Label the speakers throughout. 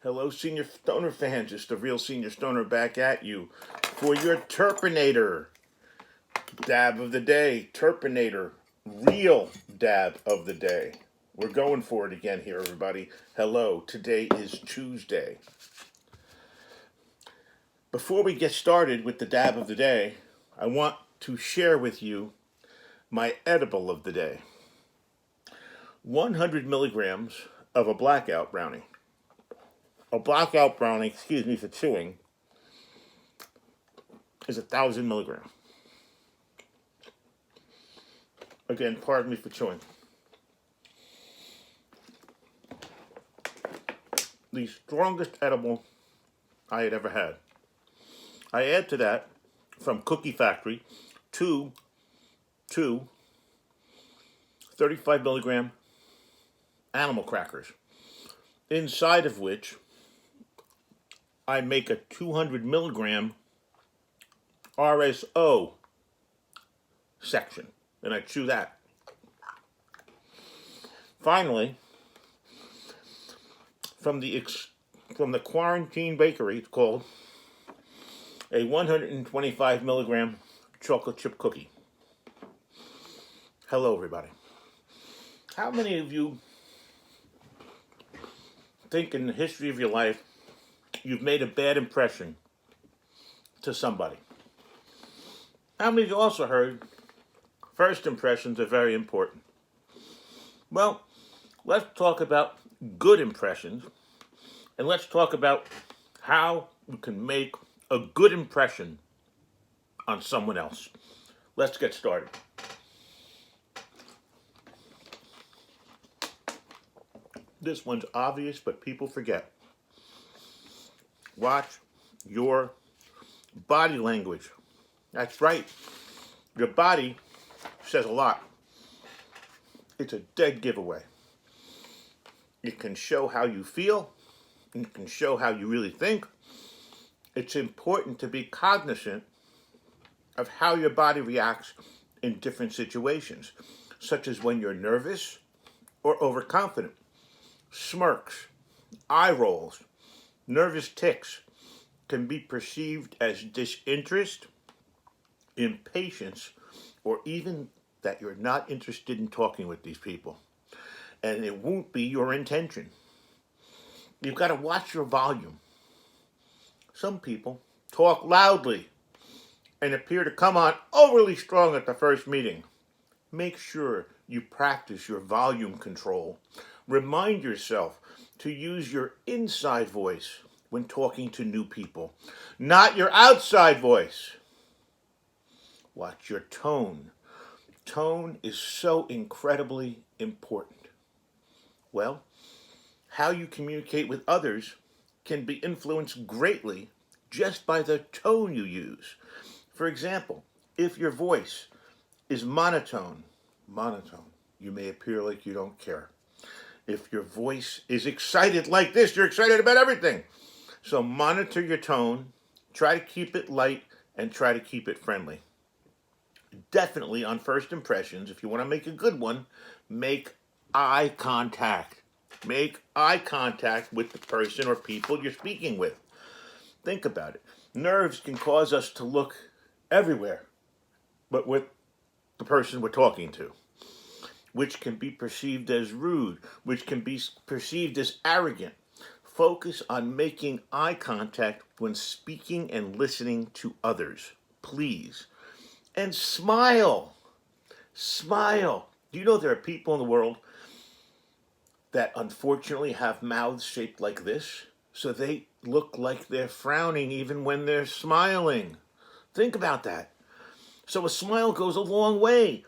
Speaker 1: Hello, Senior Stoner fans. It's the real Senior Stoner back at you for your Terpinator dab of the day. Terpinator, real dab of the day. We're going for it again here, everybody. Hello, today is Tuesday. Before we get started with the dab of the day, I want to share with you my edible of the day. 100 milligrams of a blackout brownie. A blackout brownie, excuse me for chewing, is 1,000 milligrams. Again, pardon me for chewing. The strongest edible I had ever had. I add to that, from Cookie Factory, two 35 milligram animal crackers, inside of which I make a 200 milligram RSO section, and I chew that. Finally, from the Quarantine Bakery, it's called a 125 milligram chocolate chip cookie. Hello, everybody. How many of you think in the history of your life you've made a bad impression to somebody? How many of you also heard first impressions are very important? Well, let's talk about good impressions, and let's talk about how you can make a good impression on someone else. Let's get started. This one's obvious, but people forget. Watch your body language. That's right. Your body says a lot. It's a dead giveaway. It can show how you feel. It can show how you really think. It's important to be cognizant of how your body reacts in different situations, such as when you're nervous or overconfident. Smirks, eye rolls, nervous tics can be perceived as disinterest, impatience, or even that you're not interested in talking with these people. And it won't be your intention. You've got to watch your volume. Some people talk loudly and appear to come on overly strong at the first meeting. Make sure you practice your volume control. Remind yourself to use your inside voice when talking to new people, not your outside voice. Watch your tone. Tone is so incredibly important. Well, how you communicate with others can be influenced greatly just by the tone you use. For example, if your voice is monotone, you may appear like you don't care. If your voice is excited like this, you're excited about everything. So monitor your tone, try to keep it light, and try to keep it friendly. Definitely on first impressions, if you want to make a good one, make eye contact. Make eye contact with the person or people you're speaking with. Think about it. Nerves can cause us to look everywhere but with the person we're talking to, which can be perceived as rude, which can be perceived as arrogant. Focus on making eye contact when speaking and listening to others, please. And smile. Smile. Do you know there are people in the world that unfortunately have mouths shaped like this? So they look like they're frowning even when they're smiling. Think about that. So a smile goes a long way,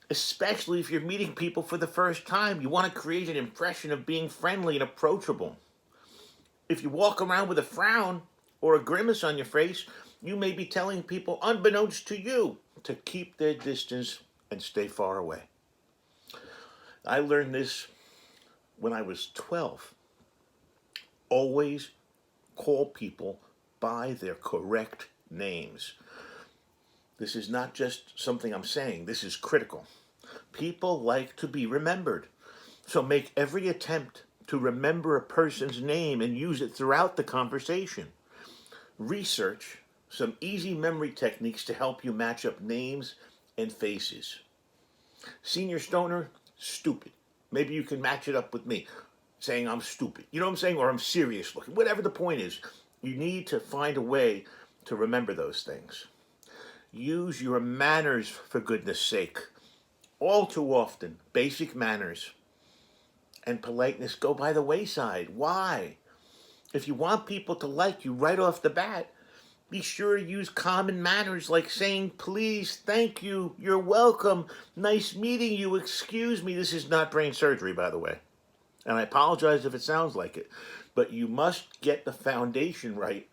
Speaker 1: especially if you're meeting people for the first time. You want to create an impression of being friendly and approachable. If you walk around with a frown or a grimace on your face, you may be telling people, unbeknownst to you, to keep their distance and stay far away. I learned this when I was 12. Always call people by their correct names. This is not just something I'm saying. This is critical. People like to be remembered. So make every attempt to remember a person's name and use it throughout the conversation. Research some easy memory techniques to help you match up names and faces. Senior stoner, stupid. Maybe you can match it up with me, saying I'm stupid. You know what I'm saying? Or I'm serious looking. Whatever the point is, you need to find a way to remember those things. Use your manners, for goodness sake. All too often, basic manners and politeness go by the wayside. Why? If you want people to like you right off the bat, be sure to use common manners like saying, please, thank you, you're welcome, nice meeting you, excuse me. This is not brain surgery, by the way. And I apologize if it sounds like it. But you must get the foundation right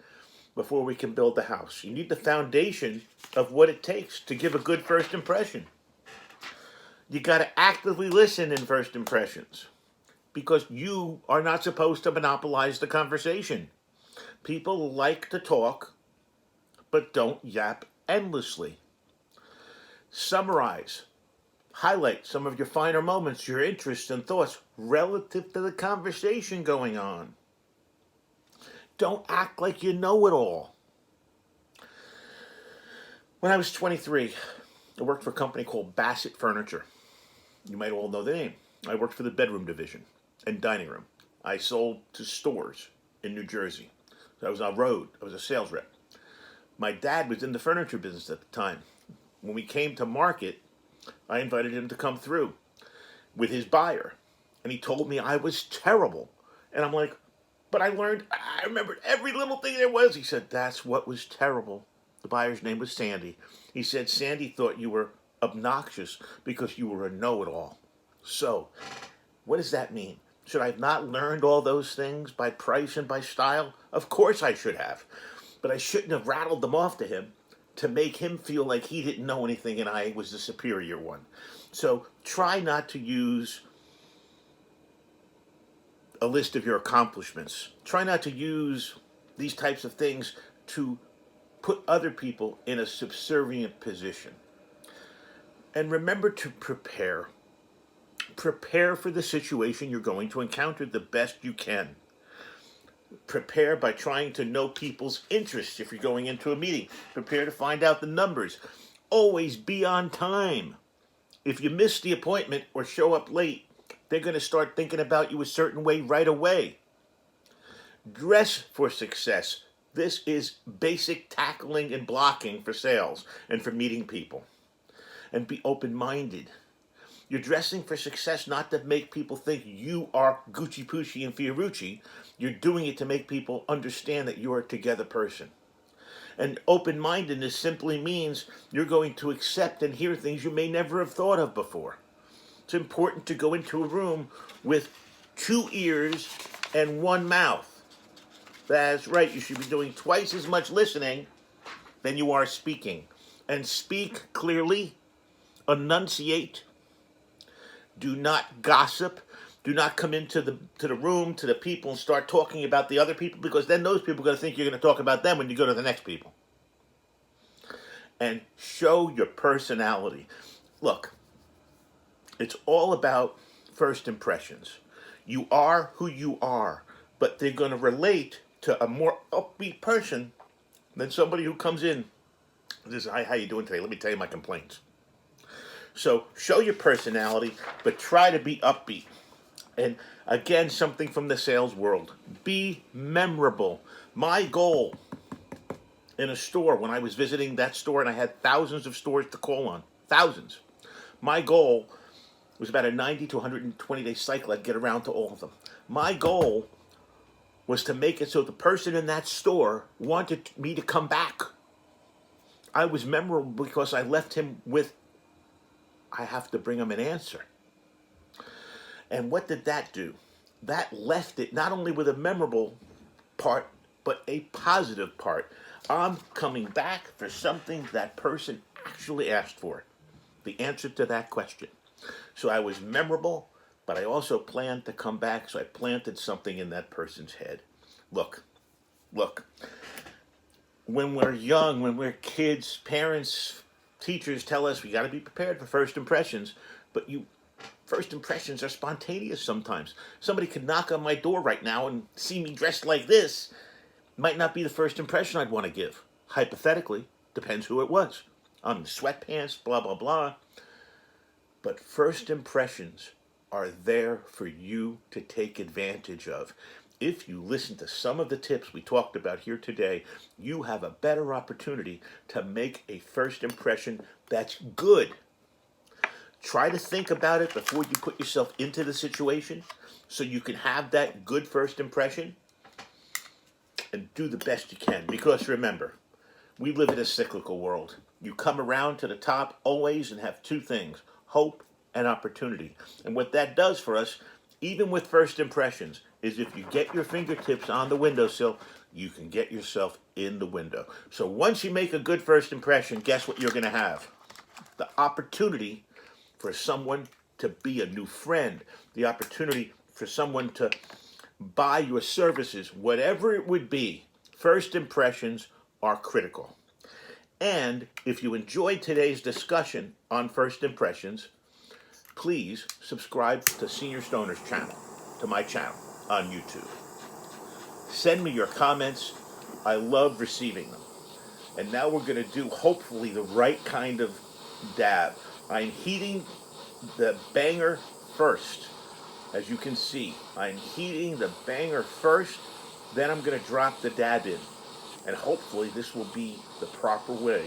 Speaker 1: before we can build the house. You need the foundation of what it takes to give a good first impression. You got to actively listen in first impressions, because you are not supposed to monopolize the conversation. People like to talk, but don't yap endlessly. Summarize. Highlight some of your finer moments, your interests and thoughts relative to the conversation going on. Don't act like you know it all. When I was 23, I worked for a company called Bassett Furniture. You might all know the name. I worked for the bedroom division and dining room. I sold to stores in New Jersey. So I was on the road. I was a sales rep. My dad was in the furniture business at the time. When we came to market, I invited him to come through with his buyer. And he told me I was terrible. And I'm like, but I remembered every little thing there was. He said, that's what was terrible. The buyer's name was Sandy. He said, Sandy thought you were obnoxious because you were a know-it-all. So, what does that mean? Should I have not learned all those things by price and by style? Of course I should have. But I shouldn't have rattled them off to him to make him feel like he didn't know anything and I was the superior one. So try not to use a list of your accomplishments. Try not to use these types of things to put other people in a subservient position. And remember to prepare. Prepare for the situation you're going to encounter the best you can. Prepare by trying to know people's interests if you're going into a meeting. Prepare to find out the numbers. Always be on time. If you miss the appointment or show up late, they're going to start thinking about you a certain way right away. Dress for success. This is basic tackling and blocking for sales and for meeting people. And be open-minded. You're dressing for success not to make people think you are Gucci Poochie and Fiorucci. You're doing it to make people understand that you're a together person. And open-mindedness simply means you're going to accept and hear things you may never have thought of before. It's important to go into a room with 2 ears and 1 mouth. That's right, you should be doing twice as much listening than you are speaking. And speak clearly, enunciate. Do not gossip. Do not come into the room, to the people, and start talking about the other people, because then those people are going to think you're going to talk about them when you go to the next people. And show your personality. Look, it's all about first impressions. You are who you are, but they're going to relate to a more upbeat person than somebody who comes in. This is, hi, how you doing today? Let me tell you my complaints. So show your personality, but try to be upbeat. And again, something from the sales world. Be memorable. My goal in a store, when I was visiting that store, and I had thousands of stores to call on, thousands. My goal was about a 90 to 120 day cycle. I'd get around to all of them. My goal was to make it so the person in that store wanted me to come back. I was memorable because I left him with, I have to bring him an answer. And what did that do? That left it not only with a memorable part, but a positive part. I'm coming back for something that person actually asked for. The answer to that question. So I was memorable, but I also planned to come back, so I planted something in that person's head. Look. When we're young, when we're kids, parents, teachers tell us we got to be prepared for first impressions, but you First impressions are spontaneous sometimes. Somebody could knock on my door right now and see me dressed like this. Might not be the first impression I'd want to give. Hypothetically, depends who it was. I'm in sweatpants, blah, blah, blah. But first impressions are there for you to take advantage of. If you listen to some of the tips we talked about here today, you have a better opportunity to make a first impression that's good. Try to think about it before you put yourself into the situation so you can have that good first impression and do the best you can. Because remember, we live in a cyclical world. You come around to the top always and have two things, hope and opportunity. And what that does for us, even with first impressions, is if you get your fingertips on the windowsill, you can get yourself in the window. So once you make a good first impression, guess what you're going to have? The opportunity for someone to be a new friend, the opportunity for someone to buy your services, whatever it would be. First impressions are critical. And if you enjoyed today's discussion on first impressions, please subscribe to Senior Stoner's channel, to my channel on YouTube. Send me your comments. I love receiving them. And now we're going to do, hopefully, the right kind of dab. I'm heating the banger first. As you can see, I'm heating the banger first. Then I'm going to drop the dab in. And hopefully this will be the proper way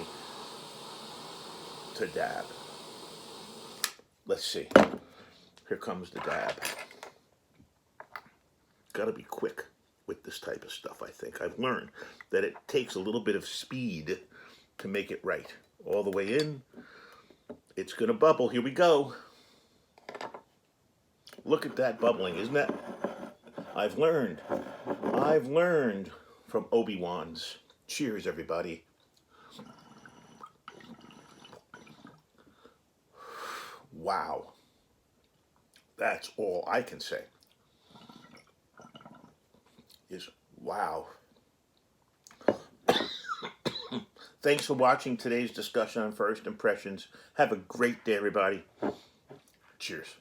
Speaker 1: to dab. Let's see. Here comes the dab. Got to be quick with this type of stuff, I think. I've learned that it takes a little bit of speed to make it right. All the way in. It's going to bubble. Here we go. Look at that bubbling, isn't that? I've learned from Obi-Wan's. Cheers, everybody. Wow. That's all I can say. Is wow. Thanks for watching today's discussion on first impressions. Have a great day, everybody. Cheers.